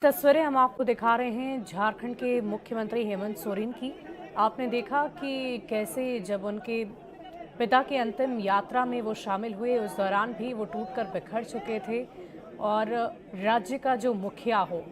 तस्वीरें हम आपको दिखा रहे हैं झारखंड के मुख्यमंत्री हेमंत सोरेन की। आपने देखा कि कैसे जब उनके पिता की अंतिम यात्रा में वो शामिल हुए, उस दौरान भी वो टूटकर बिखर चुके थे। और राज्य का जो मुखिया हो,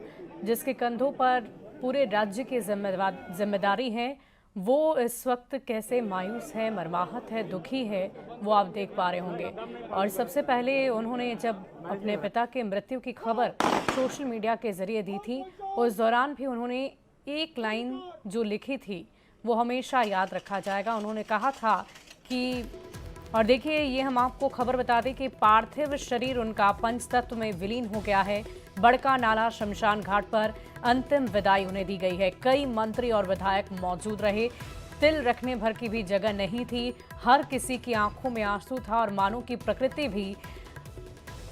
जिसके कंधों पर पूरे राज्य की जिम्मेदारी है, वो इस वक्त कैसे मायूस है, मर्माहत है, दुखी है, वो आप देख पा रहे होंगे। और सबसे पहले उन्होंने जब अपने पिता के मृत्यु की खबर सोशल मीडिया के जरिए दी थी, उस दौरान भी उन्होंने एक लाइन जो लिखी थी वो हमेशा याद रखा जाएगा। उन्होंने कहा था कि, और देखिए ये हम आपको खबर बता दें कि पार्थिव शरीर उनका पंचतत्व में विलीन हो गया है। बड़का नाला शमशान घाट पर अंतिम विदाई उन्हें दी गई है। कई मंत्री और विधायक मौजूद रहे। तिल रखने भर की भी जगह नहीं थी। हर किसी की आंखों में आंसू था और मानो की प्रकृति भी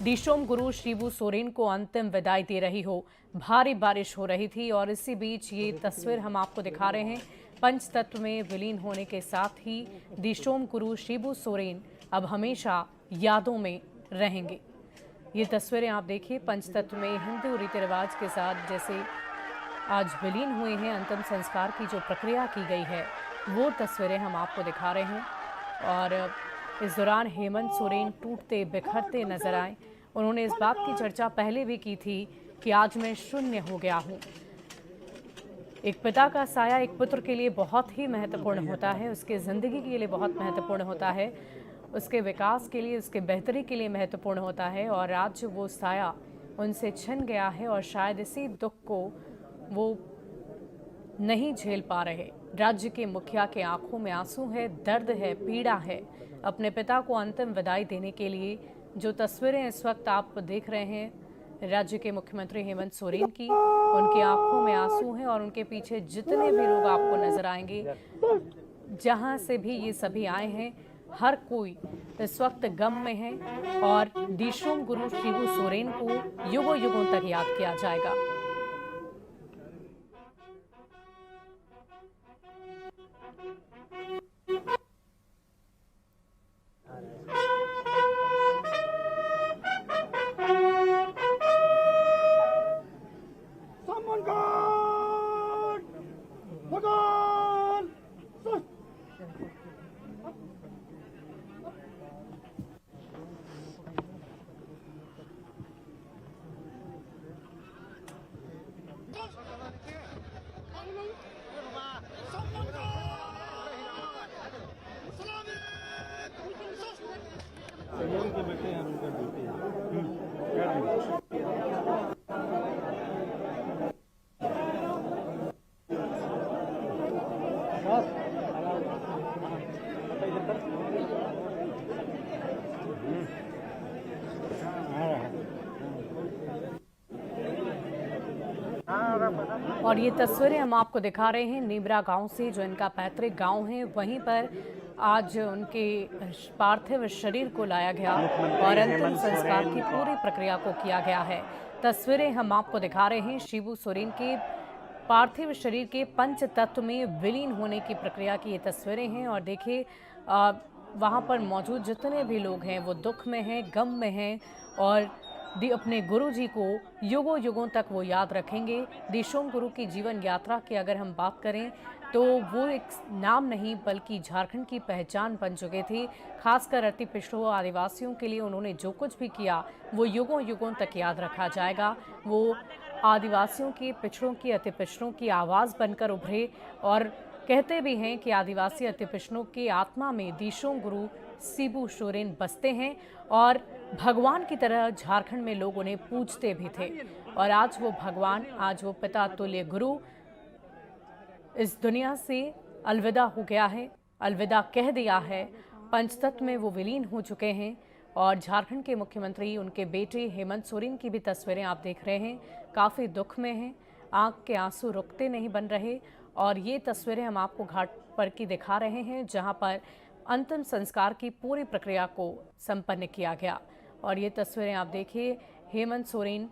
दिशोम गुरु शिबू सोरेन को अंतिम विदाई दे रही हो। भारी बारिश हो रही थी और इसी बीच ये तस्वीर हम आपको दिखा रहे हैं। पंचतत्व में विलीन होने के साथ ही दिशोम गुरु शिबू सोरेन अब हमेशा यादों में रहेंगे। ये तस्वीरें आप देखिए, पंचतत्व में हिंदू रीति रिवाज के साथ जैसे आज विलीन हुए हैं, अंतिम संस्कार की जो प्रक्रिया की गई है वो तस्वीरें हम आपको दिखा रहे हैं। और इस दौरान हेमंत सोरेन टूटते बिखरते नजर आए। उन्होंने इस बात की चर्चा पहले भी की थी कि आज मैं शून्य हो गया हूँ। एक पिता का साया एक पुत्र के लिए बहुत ही महत्वपूर्ण होता है, उसके ज़िंदगी के लिए बहुत महत्वपूर्ण होता है, उसके विकास के लिए, उसके बेहतरी के लिए महत्वपूर्ण होता है। और आज वो साया उनसे छिन गया है और शायद इसी दुख को वो नहीं झेल पा रहे। राज्य के मुखिया के आंखों में आंसू है, दर्द है, पीड़ा है। अपने पिता को अंतिम विदाई देने के लिए जो तस्वीरें इस वक्त आप देख रहे हैं राज्य के मुख्यमंत्री हेमंत सोरेन की, उनकी आंखों में आंसू हैं और उनके पीछे जितने भी लोग आपको नजर आएंगे, जहां से भी ये सभी आए हैं, हर कोई इस वक्त गम में है। और दिशोम गुरु शिबू सोरेन को युगों युगों तक याद किया जाएगा। Someone Vagan! के बेटे हैं उनका ड्यूटी और ये तस्वीरें हम आपको दिखा रहे हैं नीबरा गांव से, जो इनका पैतृक गांव है। वहीं पर आज उनके पार्थिव शरीर को लाया गया और अंतिम संस्कार की पूरी प्रक्रिया को किया गया है। तस्वीरें हम आपको दिखा रहे हैं शिबू सोरेन के पार्थिव शरीर के पंच तत्व में विलीन होने की प्रक्रिया की ये तस्वीरें हैं। और देखिए वहाँ पर मौजूद जितने भी लोग हैं वो दुख में हैं, गम में हैं और अपने गुरु जी को युगों युगों तक वो याद रखेंगे। दिशोम गुरु की जीवन यात्रा की अगर हम बात करें तो वो एक नाम नहीं बल्कि झारखंड की पहचान बन चुके थे। खासकर अति पिछड़ों आदिवासियों के लिए उन्होंने जो कुछ भी किया वो युगों युगों तक याद रखा जाएगा। वो आदिवासियों की, पिछड़ों की, अति पिछड़ों की आवाज़ बनकर उभरे। और कहते भी हैं कि आदिवासी अति पिछड़ों की आत्मा में दिशोम गुरु शिबू सोरेन बसते हैं और भगवान की तरह झारखंड में लोग उन्हें पूजते भी थे। और आज वो भगवान, आज वो पिता तुल्य गुरु इस दुनिया से अलविदा हो गया है, अलविदा कह दिया है। पंचतत्व में वो विलीन हो चुके हैं। और झारखंड के मुख्यमंत्री, उनके बेटे हेमंत सोरेन की भी तस्वीरें आप देख रहे हैं, काफ़ी दुख में हैं, आंख के आंसू रुकते नहीं बन रहे। और ये तस्वीरें हम आपको घाट पर की दिखा रहे हैं जहां पर अंतिम संस्कार की पूरी प्रक्रिया को संपन्न किया गया। और ये तस्वीरें आप देखिए, हेमंत सोरेन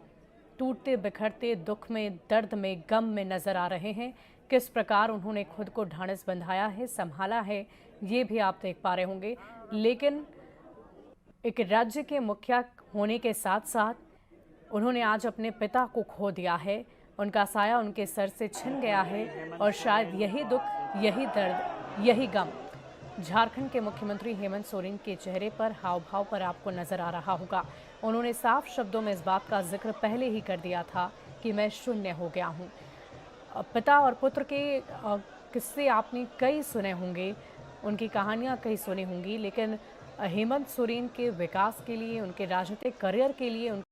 टूटते बिखरते दुख में, दर्द में, गम में नजर आ रहे हैं। किस प्रकार उन्होंने खुद को ढांढस बंधाया है, संभाला है, ये भी आप देख पा रहे होंगे। लेकिन एक राज्य के मुखिया होने के साथ साथ उन्होंने आज अपने पिता को खो दिया है। उनका साया उनके सर से छिन गया है और शायद यही दुख, यही दर्द, यही गम झारखंड के मुख्यमंत्री हेमंत सोरेन के चेहरे पर, हाव भाव पर आपको नजर आ रहा होगा। उन्होंने साफ शब्दों में इस बात का जिक्र पहले ही कर दिया था कि मैं शून्य हो गया हूँ। पिता और पुत्र के किस्से आपने कई सुने होंगे, उनकी कहानियाँ कई सुनी होंगी, लेकिन हेमंत सोरेन के विकास के लिए, उनके राजनीतिक करियर के लिए